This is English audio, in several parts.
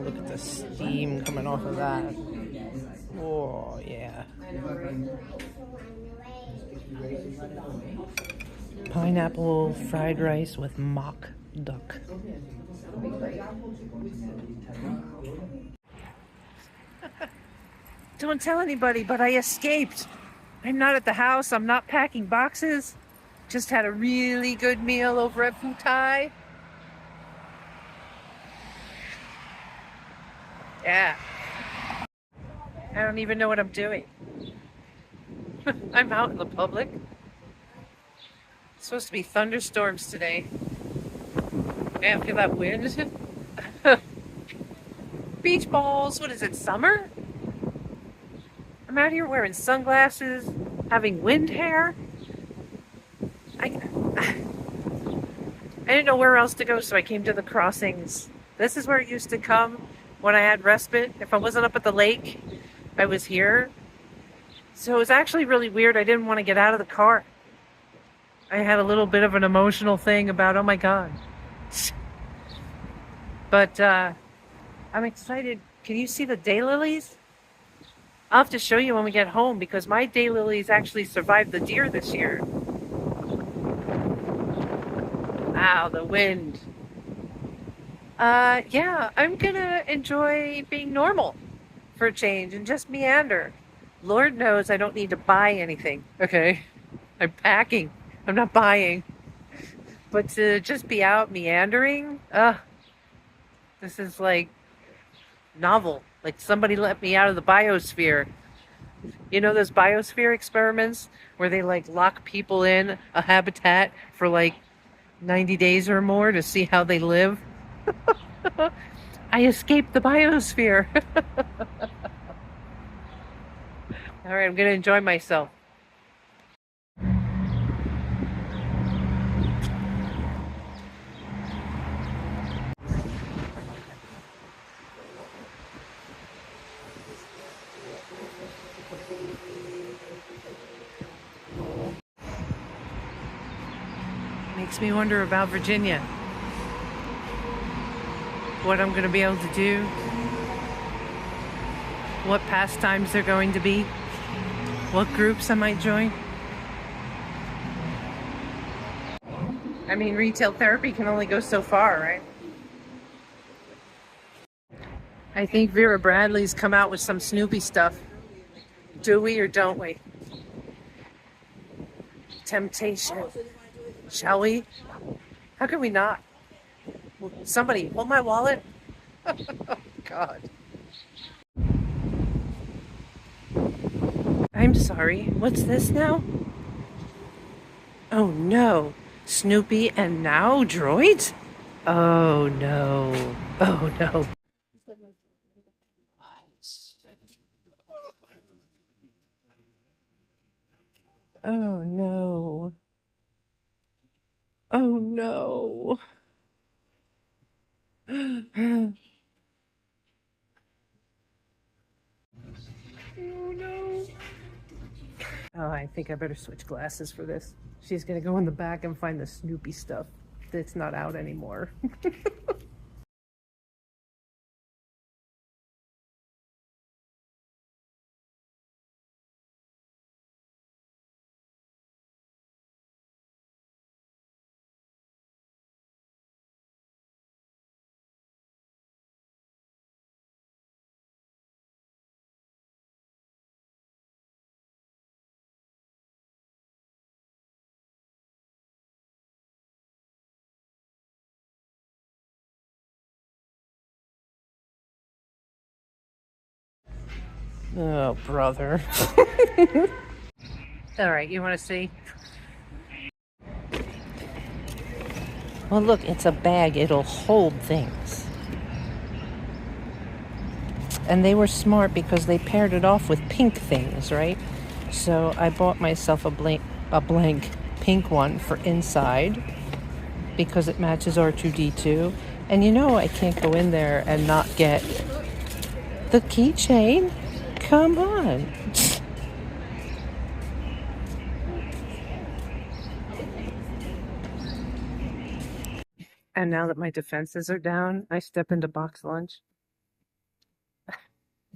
look at the steam coming off of that. Oh, yeah. Pineapple fried rice with mock duck. Don't tell anybody, but I escaped. I'm not at the house. I'm not packing boxes. Just had a really good meal over at Fu Tai. Yeah. I don't even know what I'm doing. I'm out in the public. It's supposed to be thunderstorms today. Man, feel that wind? Beach balls. What is it, summer? I'm out here wearing sunglasses, having wind hair. I didn't know where else to go, so I came to the crossings. This is where I used to come when I had respite. If I wasn't up at the lake, I was here. So it was actually really weird. I didn't want to get out of the car. I had a little bit of an emotional thing about, oh my God. But I'm excited. Can you see the daylilies? I'll have to show you when we get home because my daylilies actually survived the deer this year. Wow, the wind. Yeah, I'm gonna enjoy being normal for a change and just meander. Lord knows I don't need to buy anything, okay? I'm packing, I'm not buying. But to just be out meandering, this is like novel. Like somebody let me out of the biosphere. You know those biosphere experiments where they like lock people in a habitat for like 90 days or more to see how they live? I escaped the biosphere. All right, I'm gonna enjoy myself. Makes me wonder about Virginia. What I'm gonna be able to do. What pastimes they're going to be. What groups I might join. I mean, retail therapy can only go so far, right? I think Vera Bradley's come out with some Snoopy stuff. Do we or don't we? Temptation. Shall we? How can we not? Somebody, hold my wallet. Oh, God. I'm sorry. What's this now? Oh, no. Snoopy and now droids? Oh, no. Oh, no. Oh, no. Oh, no. Oh, no. Oh, I think I better switch glasses for this. She's gonna go in the back and find the Snoopy stuff that's not out anymore. Oh, brother. All right, you want to see? Well, look, it's a bag. It'll hold things. And they were smart because they paired it off with pink things, right? So I bought myself a blank pink one for inside because it matches R2-D2. And you know I can't go in there and not get the keychain. Come on. And now that my defenses are down, I step into BoxLunch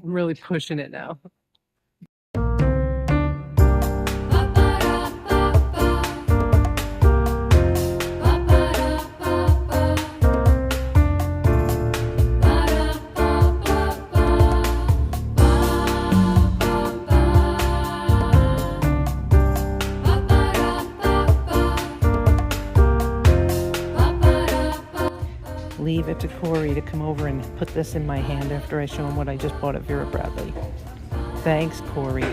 I'm really pushing it now. Leave it to Corey to come over and put this in my hand after I show him what I just bought at Vera Bradley. Thanks, Corey.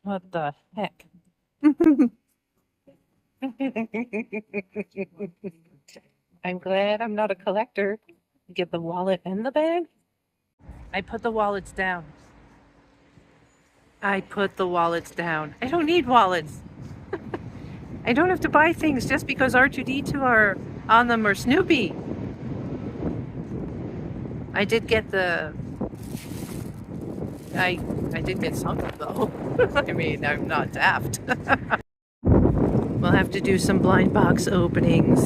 What the heck? I'm glad I'm not a collector. Get the wallet and the bag. I put the wallets down. I put the wallets down. I don't need wallets. I don't have to buy things just because R2D2 are on them or Snoopy. I did get the... I did get something though. I mean, I'm not daft. We'll have to do some blind box openings.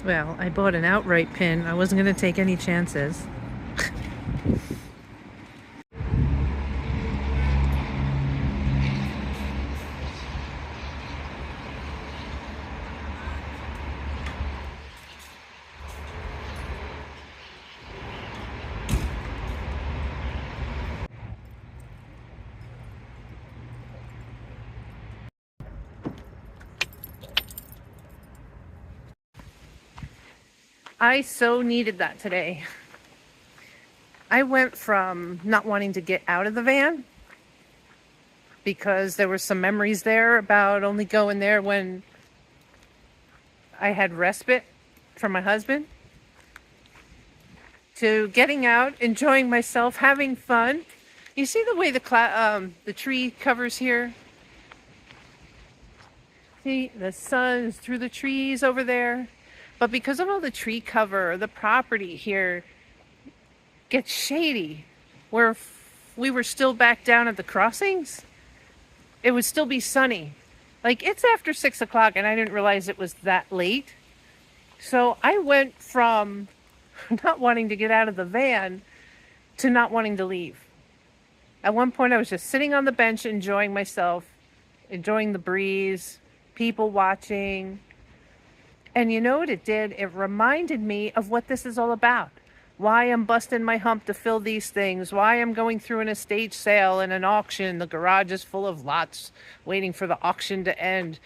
Well, I bought an outright pin. I wasn't going to take any chances. I so needed that today. I went from not wanting to get out of the van because there were some memories there about only going there when I had respite from my husband, to getting out, enjoying myself, having fun. You see the way the tree covers here? See, the sun is through the trees over there. But because of all the tree cover, the property here gets shady. Where if we were still back down at the crossings, it would still be sunny. Like, it's after 6 o'clock and I didn't realize it was that late. So I went from not wanting to get out of the van to not wanting to leave. At one point I was just sitting on the bench enjoying myself, enjoying the breeze, people watching. And you know what it did? It reminded me of what this is all about. Why I'm busting my hump to fill these things. Why I'm going through an estate sale and an auction. The garage is full of lots waiting for the auction to end.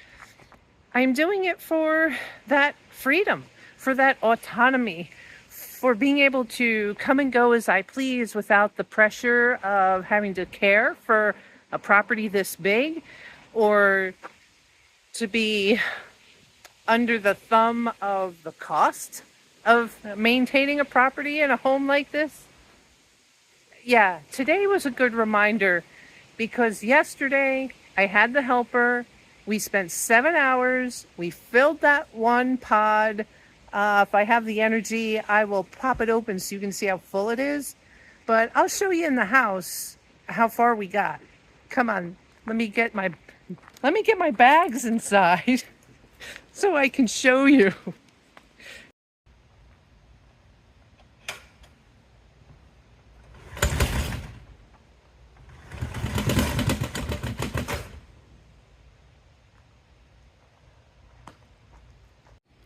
I'm doing it for that freedom, for that autonomy, for being able to come and go as I please without the pressure of having to care for a property this big, or to be under the thumb of the cost of maintaining a property in a home like this. Yeah, today was a good reminder because yesterday I had the helper. We spent 7 hours. We filled that one pod. If I have the energy, I will pop it open so you can see how full it is. But I'll show you in the house how far we got. Come on, let me get my bags inside so I can show you.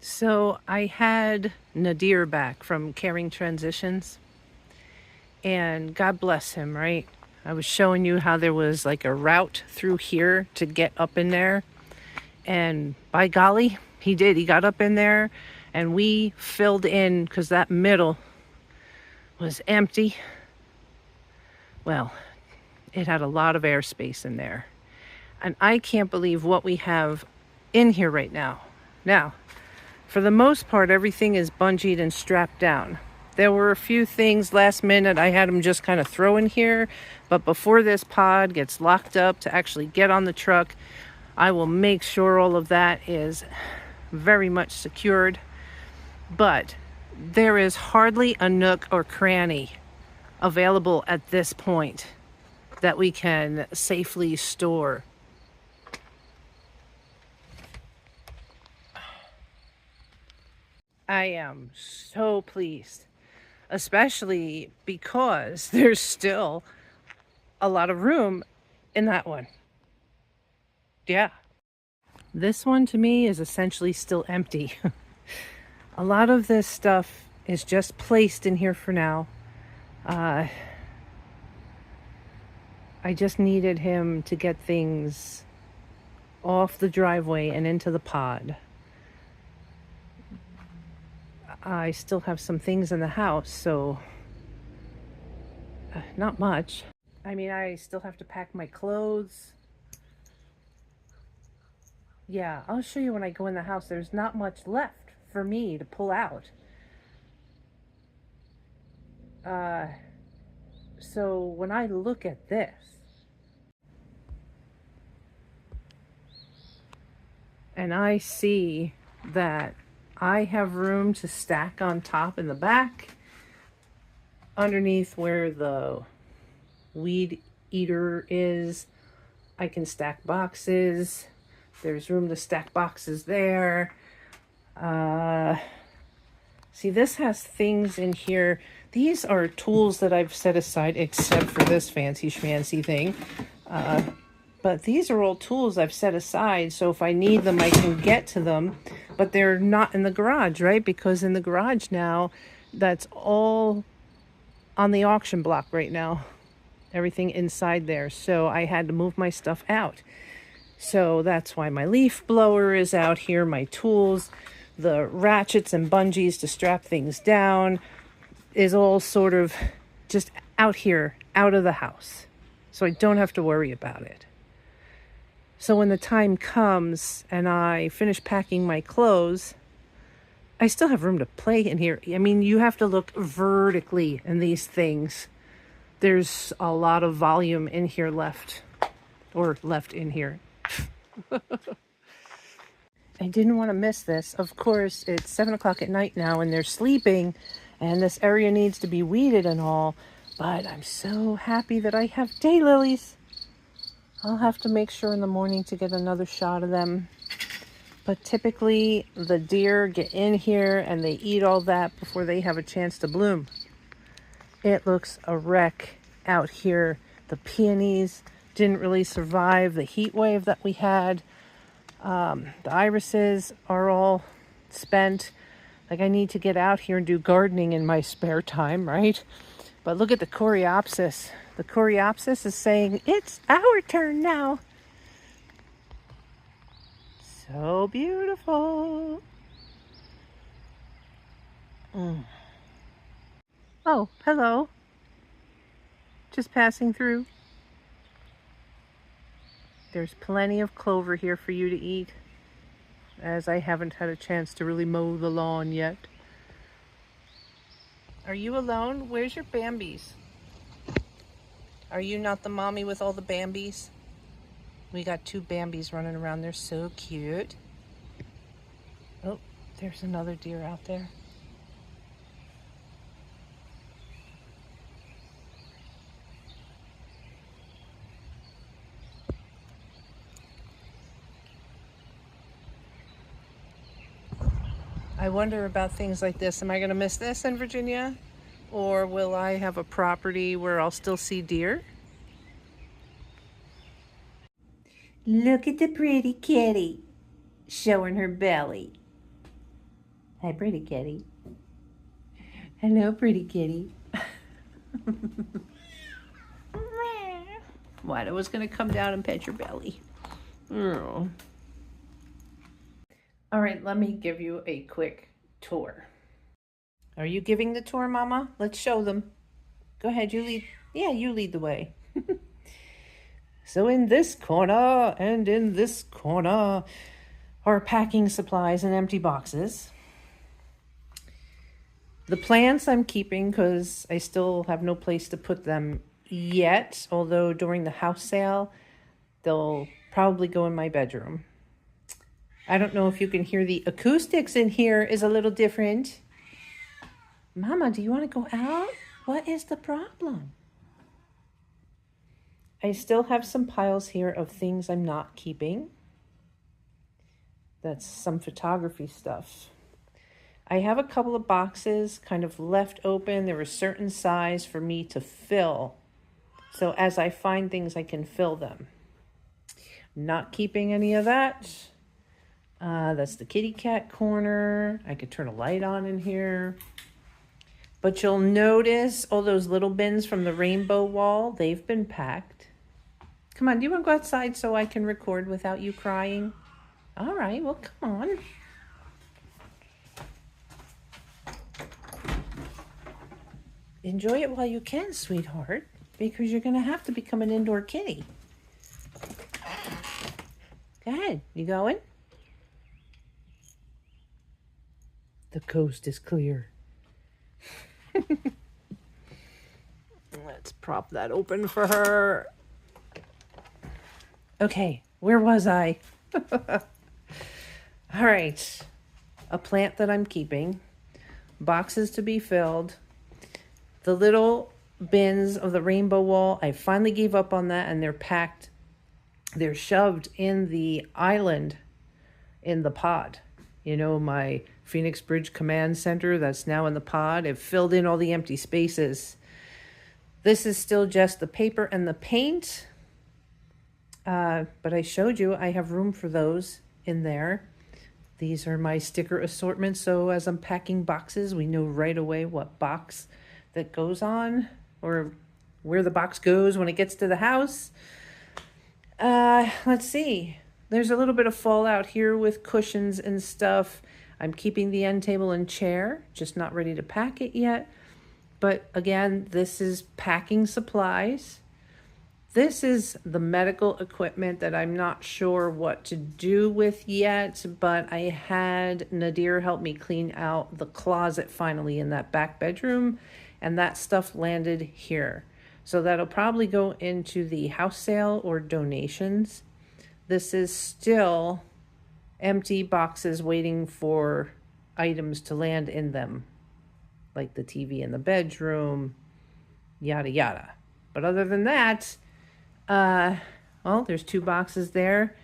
So I had Nadir back from Caring Transitions, and God bless him, right? I was showing you how there was like a route through here to get up in there. And by golly, he did. He got up in there and we filled in because that middle was empty. Well, it had a lot of airspace in there. And I can't believe what we have in here right now. Now, for the most part, everything is bungeed and strapped down. There were a few things last minute I had them just kind of throw in here. But before this pod gets locked up to actually get on the truck, I will make sure all of that is very much secured. But there is hardly a nook or cranny available at this point that we can safely store. I am so pleased, especially because there's still a lot of room in that one. Yeah. This one to me is essentially still empty. A lot of this stuff is just placed in here for now. I just needed him to get things off the driveway and into the pod. I still have some things in the house, so not much. I mean, I still have to pack my clothes. Yeah, I'll show you when I go in the house. There's not much left for me to pull out. So when I look at this, and I see that I have room to stack on top in the back, underneath where the weed eater is, I can stack boxes. There's room to stack boxes there. See, this has things in here. These are tools that I've set aside, except for this fancy schmancy thing. But these are all tools I've set aside, so if I need them, I can get to them. But they're not in the garage, right? Because in the garage now, that's all on the auction block right now. Everything inside there. So I had to move my stuff out. So that's why my leaf blower is out here, my tools, the ratchets and bungees to strap things down is all sort of just out here, out of the house. So I don't have to worry about it. So when the time comes and I finish packing my clothes, I still have room to play in here. I mean, you have to look vertically in these things. There's a lot of volume in here left, or left in here. I didn't want to miss this. Of course, it's 7 o'clock at night now and they're sleeping and this area needs to be weeded and all, but I'm so happy that I have daylilies. I'll have to make sure in the morning to get another shot of them. But typically the deer get in here and they eat all that before they have a chance to bloom. It looks a wreck out here. The peonies didn't really survive the heat wave that we had. The irises are all spent. Like, I need to get out here and do gardening in my spare time, right? But look at the coreopsis. The coreopsis is saying, it's our turn now. So beautiful. Oh, hello. Just passing through. There's plenty of clover here for you to eat. as I haven't had a chance to really mow the lawn yet. Are you alone? Where's your Bambies? Are you not the mommy with all the Bambies? We got 2 Bambies running around. They're so cute. Oh, there's another deer out there. I wonder about things like this. Am I going to miss this in Virginia? Or will I have a property where I'll still see deer? Look at the pretty kitty showing her belly. Hi, pretty kitty. Hello, pretty kitty. What? I was going to come down and pet your belly. Oh. All right, let me give you a quick tour. Are you giving the tour, Mama? Let's show them. Go ahead, you lead. Yeah, you lead the way. So in this corner and in this corner are packing supplies and empty boxes. The plants I'm keeping because I still have no place to put them yet, although during the house sale, they'll probably go in my bedroom. I don't know if you can hear the acoustics in here is a little different. Mama, do you want to go out? What is the problem? I still have some piles here of things I'm not keeping. That's some photography stuff. I have a couple of boxes kind of left open. They're a certain size for me to fill. So as I find things, I can fill them. Not keeping any of that. That's the kitty cat corner. I could turn a light on in here. But you'll notice all those little bins from the rainbow wall, they've been packed. Come on, do you want to go outside so I can record without you crying? All right, well, come on. Enjoy it while you can, sweetheart, because you're going to have to become an indoor kitty. Go ahead, you going? The coast is clear. Let's prop that open for her. Okay, where was I? All right, a plant that I'm keeping, boxes to be filled, the little bins of the rainbow wall. I finally gave up on that and they're packed. They're shoved in the island in the pod. You know, my Phoenix Bridge Command Center that's now in the pod. I've filled in all the empty spaces. This is still just the paper and the paint. But I showed you I have room for those in there. These are my sticker assortments. So as I'm packing boxes, we know right away what box that goes on or where the box goes when it gets to the house. Let's see. There's a little bit of fallout here with cushions and stuff. I'm keeping the end table and chair, just not ready to pack it yet. But again, this is packing supplies. This is the medical equipment that I'm not sure what to do with yet, but I had Nadir help me clean out the closet finally in that back bedroom, and that stuff landed here. So that'll probably go into the house sale or donations. This is still empty boxes waiting for items to land in them, like the TV in the bedroom, yada yada. But other than that, well, there's 2 boxes there.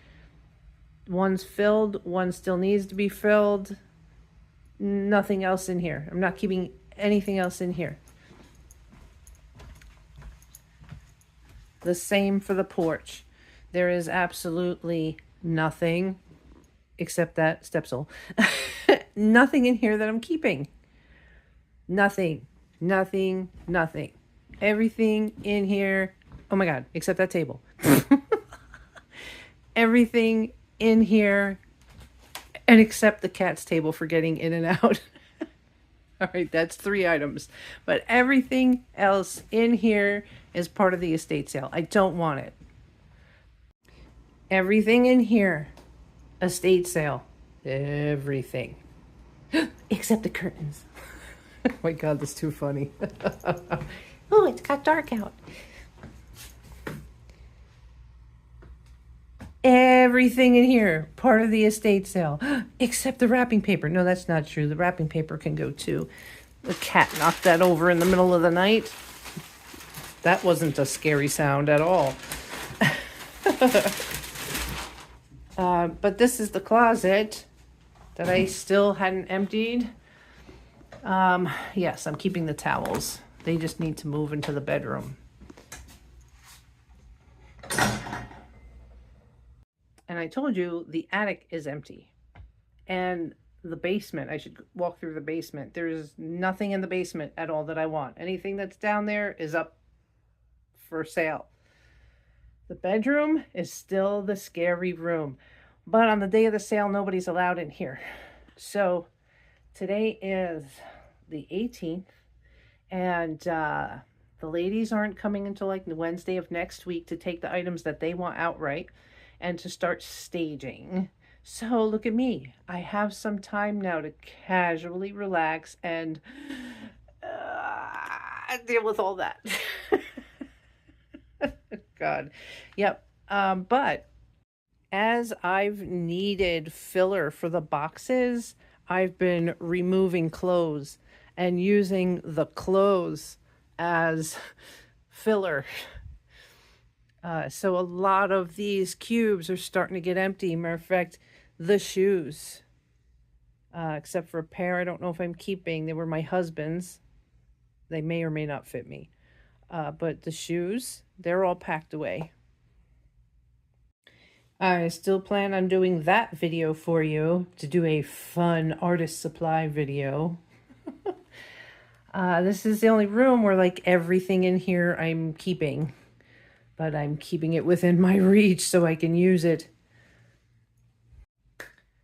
One's filled, one still needs to be filled. Nothing else in here. I'm not keeping anything else in here. The same for the porch. There is absolutely nothing except that step stool. Nothing in here that I'm keeping. Nothing, nothing, nothing. Everything in here, oh my God, except that table. Everything in here, and except the cat's table for getting in and out. All right, that's 3 items. But everything else in here is part of the estate sale. I don't want it. Everything in here, estate sale. Everything. Except the curtains. Oh my God, that's too funny. Oh, it's got dark out. Everything in here, part of the estate sale, except the wrapping paper. No, that's not true. The wrapping paper can go too. The cat knocked that over in the middle of the night. That wasn't a scary sound at all. But this is the closet that I still hadn't emptied. Yes, I'm keeping the towels. They just need to move into the bedroom. And I told you the attic is empty. And the basement, I should walk through the basement. There's nothing in the basement at all that I want. Anything that's down there is up for sale. The bedroom is still the scary room. But on the day of the sale, nobody's allowed in here. So today is the 18th. And the ladies aren't coming until like Wednesday of next week to take the items that they want outright and to start staging. So look at me. I have some time now to casually relax and deal with all that. God. Yep. But as I've needed filler for the boxes, I've been removing clothes and using the clothes as filler. So a lot of these cubes are starting to get empty. Matter of fact, the shoes, except for a pair I don't know if I'm keeping. They were my husband's. They may or may not fit me. But the shoes, they're all packed away. I still plan on doing that video for you, to do a fun artist supply video. This is the only room where like everything in here I'm keeping. But I'm keeping it within my reach so I can use it.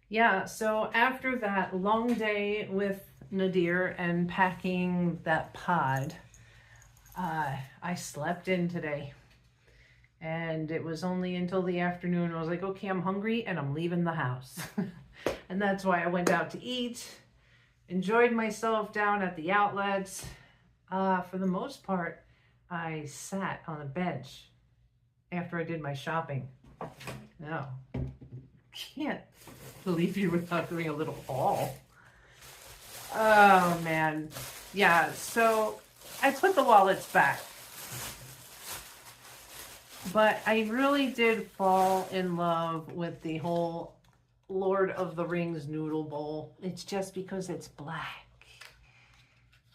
Yeah, so after that long day with Nadir and packing that pod, I slept in today. And it was only until the afternoon I was like, okay, I'm hungry and I'm leaving the house. And that's why I went out to eat, enjoyed myself down at the outlets. For the most part, I sat on a bench after I did my shopping. No, can't leave you without doing a little haul. Oh man. Yeah, so I put the wallets back. But I really did fall in love with the whole Lord of the Rings noodle bowl. It's just because it's black.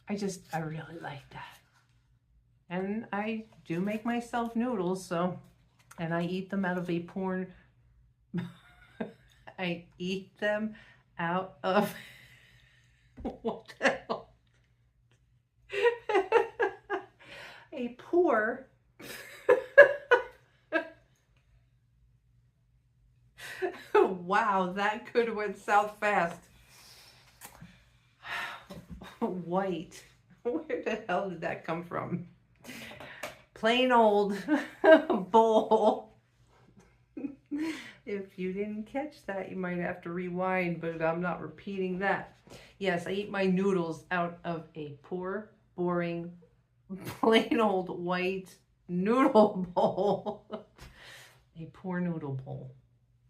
I really like that. And I do make myself noodles, so, and I eat them out of a porn. I eat them out of, what the hell? A pour. Wow, that could have went south fast. White. Where the hell did that come from? Plain old bowl. If you didn't catch that, you might have to rewind, but I'm not repeating that. Yes, I eat my noodles out of a poor, boring, plain old white noodle bowl. A poor noodle bowl.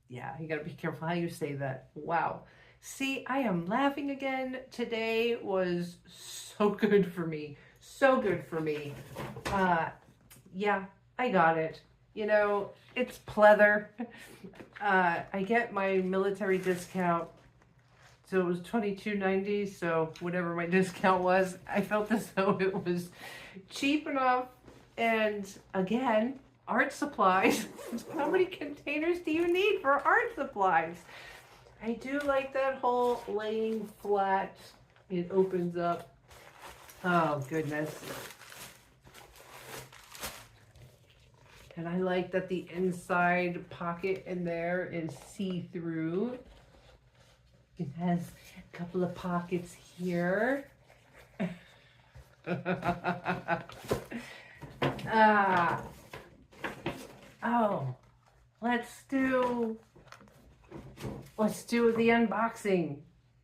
Yeah, you gotta be careful how you say that. Wow. See, I am laughing again. Today was so good for me. So good for me. Yeah, I got it. You know, it's pleather. I get my military discount. So it was $22.90. So whatever my discount was, I felt as though it was cheap enough. And again, art supplies. How many containers do you need for art supplies? I do like that whole laying flat. It opens up. Oh, goodness. And I like that the inside pocket in there is see-through. It has a couple of pockets here. Oh, let's do let's do the unboxing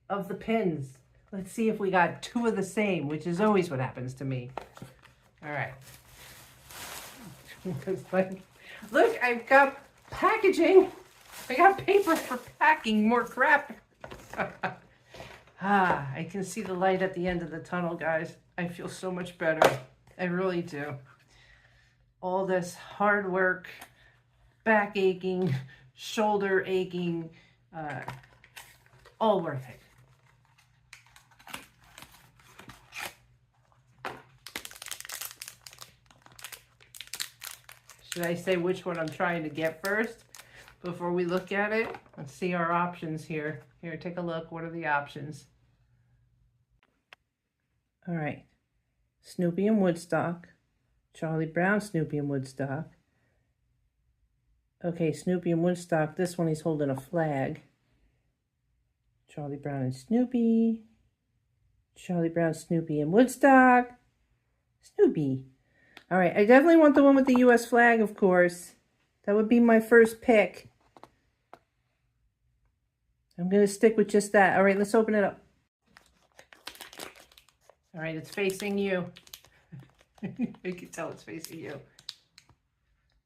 of the pins. Let's see if we got two of the same, which is always what happens to me. All right. Look, I've got packaging. I got paper for packing more crap. I can see the light at the end of the tunnel, guys. I feel so much better. I really do. All this hard work, back aching, shoulder aching, all worth it. Should I say which one I'm trying to get first before we look at it? Let's see our options here. Here, take a look. What are the options? All right. Snoopy and Woodstock. Charlie Brown, Snoopy and Woodstock. Okay, Snoopy and Woodstock. This one he's holding a flag. Charlie Brown and Snoopy. Charlie Brown, Snoopy and Woodstock. Snoopy. All right, I definitely want the one with the U.S. flag, of course. That would be my first pick. I'm going to stick with just that. All right, let's open it up. All right, it's facing you. You can tell it's facing you.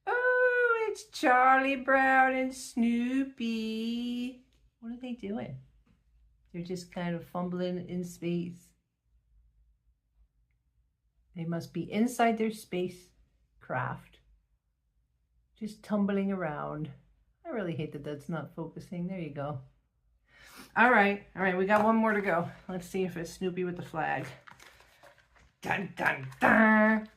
Oh, it's Charlie Brown and Snoopy. What are they doing? They're just kind of fumbling in space. They must be inside their spacecraft, just tumbling around. I really hate that that's not focusing. There you go. All right, we got one more to go. Let's see if it's Snoopy with the flag. Dun, dun, dun.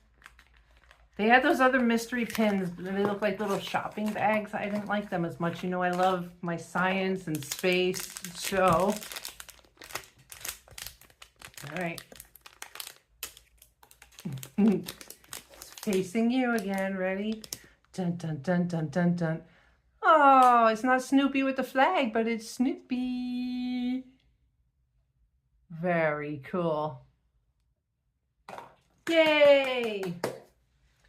They had those other mystery pins, but they look like little shopping bags. I didn't like them as much. You know, I love my science and space, so. All right. It's facing you again. Ready? Dun, dun, dun, dun, dun, dun. Oh, it's not Snoopy with the flag, but it's Snoopy. Very cool. Yay!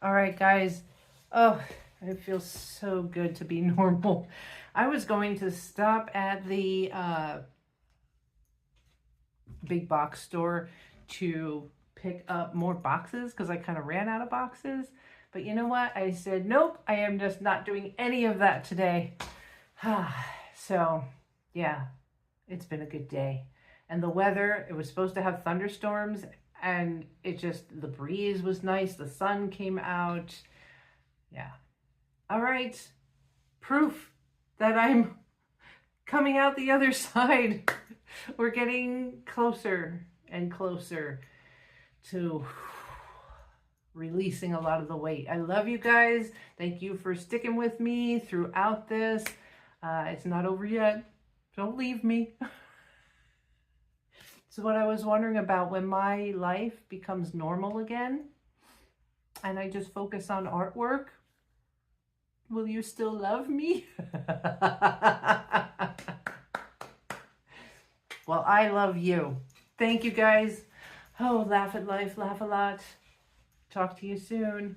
All right, guys. Oh, it feels so good to be normal. I was going to stop at the big box store to pick up more boxes because I kind of ran out of boxes. But you know what? I said, nope, I am just not doing any of that today. So, yeah, it's been a good day. And the weather, it was supposed to have thunderstorms, and it just, the breeze was nice. The sun came out. Yeah. All right. Proof that I'm coming out the other side. We're getting closer and closer to releasing a lot of the weight. I love you guys. Thank you for sticking with me throughout this. It's not over yet. Don't leave me. So what I was wondering about, when my life becomes normal again and I just focus on artwork, will you still love me? Well, I love you. Thank you, guys. Oh, laugh at life, laugh a lot. Talk to you soon.